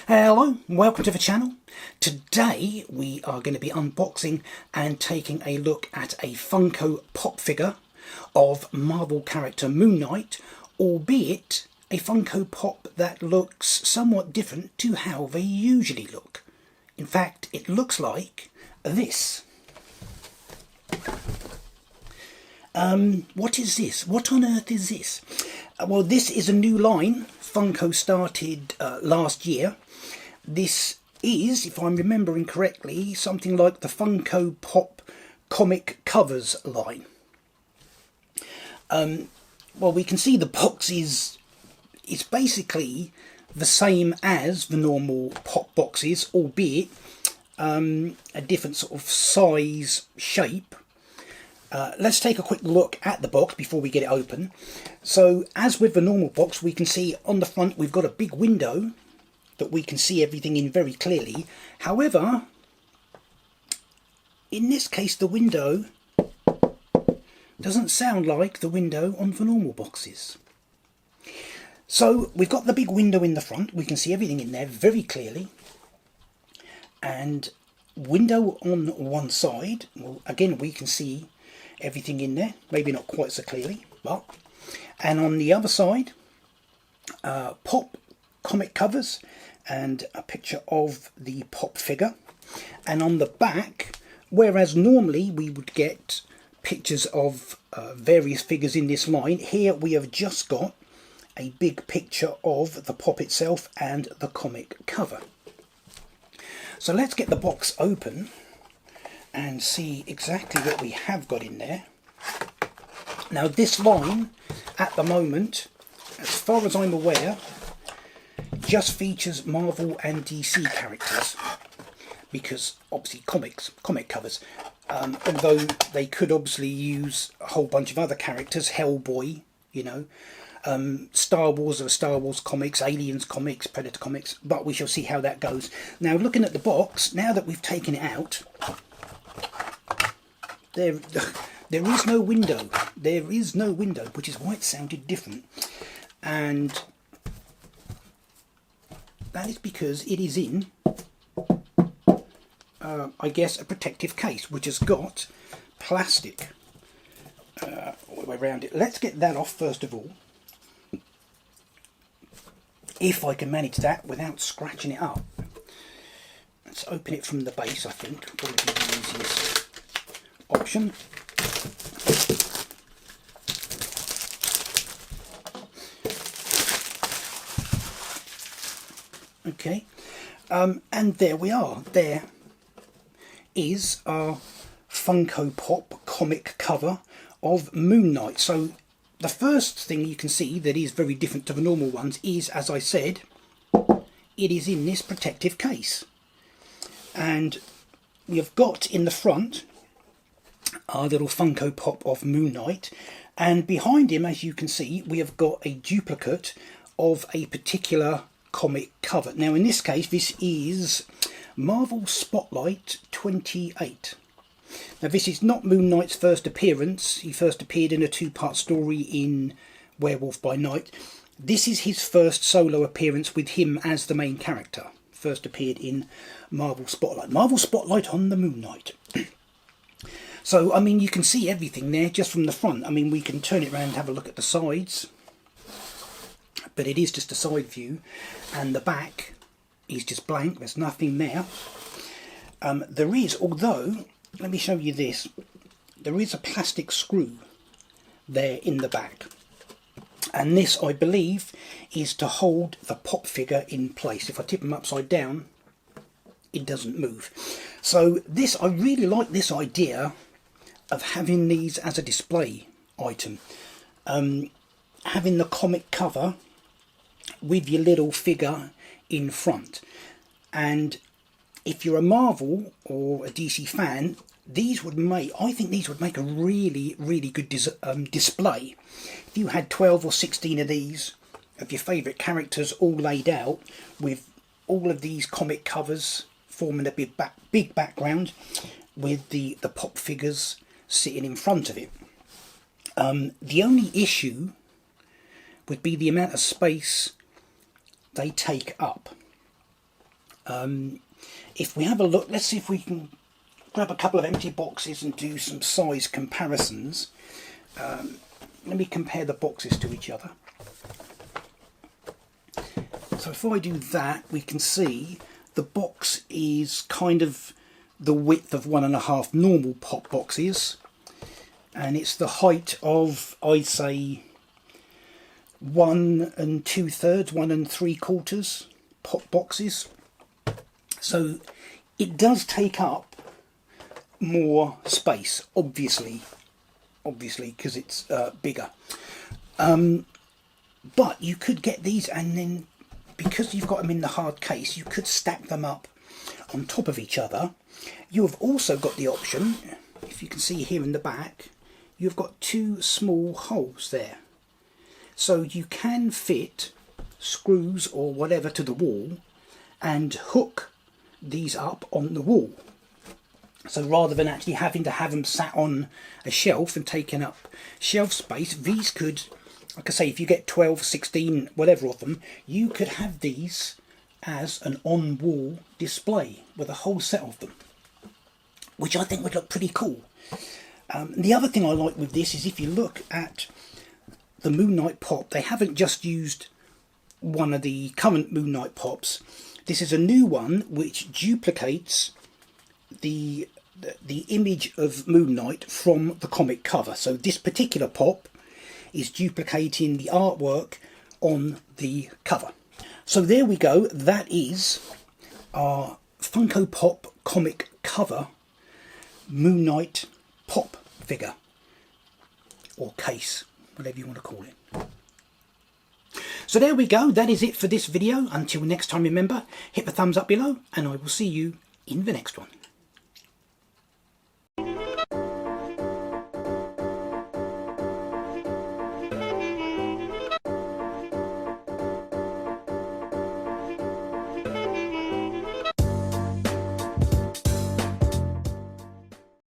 Hello, welcome to the channel. Today we are going to be unboxing and taking a look at a Funko Pop figure of Marvel character Moon Knight, albeit a Funko Pop that looks somewhat different to how they usually look. In fact, it looks like this. What is this? What on earth is this? Well, this is a new line. Funko started last year. This is, if I'm remembering correctly, something like the Funko Pop Comic Covers line. Well, we can see the box is basically the same as the normal pop boxes, albeit a different sort of size, shape. Let's take a quick look at the box before we get it open. So, as with the normal box, we can see on the front we've got a big window that we can see everything in very clearly. However, in this case the window doesn't sound like the window on the normal boxes. So we've got the big window in the front, we can see everything in there very clearly, and window on one side, well, again we can see everything in there, maybe not quite so clearly, but, and on the other side, Pop Comic Covers and a picture of the Pop figure. And on the back, whereas normally we would get pictures of various figures in this line, here we have just got a big picture of the Pop itself and the comic cover. So let's get the box open and see exactly what we have got in there. Now this line at the moment, as far as I'm aware, just features Marvel and DC characters, because obviously comic covers, although they could obviously use a whole bunch of other characters, Hellboy, you know, Star Wars or Star Wars comics, Aliens comics, Predator comics, but we shall see how that goes. Now looking at the box, now that we've taken it out, there is no window. There is no window, which is why it sounded different. And that is because it is in, I guess, a protective case, which has got plastic all the way around it. Let's get that off first of all. If I can manage that without scratching it up. Let's open it from the base, I think. Probably be the easiest option. Okay, and there we are. There is our Funko Pop comic cover of Moon Knight. So the first thing you can see that is very different to the normal ones is, as I said, it is in this protective case. And we have got in the front our little Funko Pop of Moon Knight, and behind him, as you can see, we have got a duplicate of a particular comic cover. Now in this case this is Marvel Spotlight 28. Now this is not Moon Knight's first appearance. He first appeared in a two-part story in Werewolf by Night. This is his first solo appearance with him as the main character. First appeared in Marvel Spotlight. Marvel Spotlight on the Moon Knight. So I mean you can see everything there just from the front. I mean we can turn it around and have a look at the sides, but it is just a side view, and the back is just blank, there's nothing there. There is, although, let me show you this, there is a plastic screw there in the back, and this I believe is to hold the Pop figure in place. If I tip him upside down, it doesn't move. So this, I really like this idea of having these as a display item, having the comic cover with your little figure in front. And if you're a Marvel or a DC fan, these would make, I think these would make a really good display. If you had 12 or 16 of these of your favourite characters all laid out with all of these comic covers forming a big background with the Pop figures sitting in front of it. The only issue would be the amount of space they take up. If we have a look, let's see if we can grab a couple of empty boxes and do some size comparisons. Let me compare the boxes to each other. So if I do that, we can see the box is kind of the width of 1.5 normal pop boxes, and it's the height of, I'd say, 1 2/3, 1 3/4 pop boxes. So it does take up more space, obviously because it's bigger. But you could get these, and then because you've got them in the hard case, you could stack them up on top of each other. You have also got the option, if you can see here in the back, you've got 2 small holes there. So you can fit screws or whatever to the wall and hook these up on the wall. So rather than actually having to have them sat on a shelf and taking up shelf space, these could, like I say, if you get 12, 16, whatever of them, you could have these as an on-wall display with a whole set of them, which I think would look pretty cool. The other thing I like with this is if you look at the Moon Knight pop, they haven't just used one of the current Moon Knight pops. This is a new one which duplicates the image of Moon Knight from the comic cover. So this particular pop is duplicating the artwork on the cover. So there we go, that is our Funko Pop comic cover Moon Knight pop figure, or case, whatever you want to call it. So there we go, that is it for this video. Until next time, remember, hit the thumbs up below, and I will see you in the next one.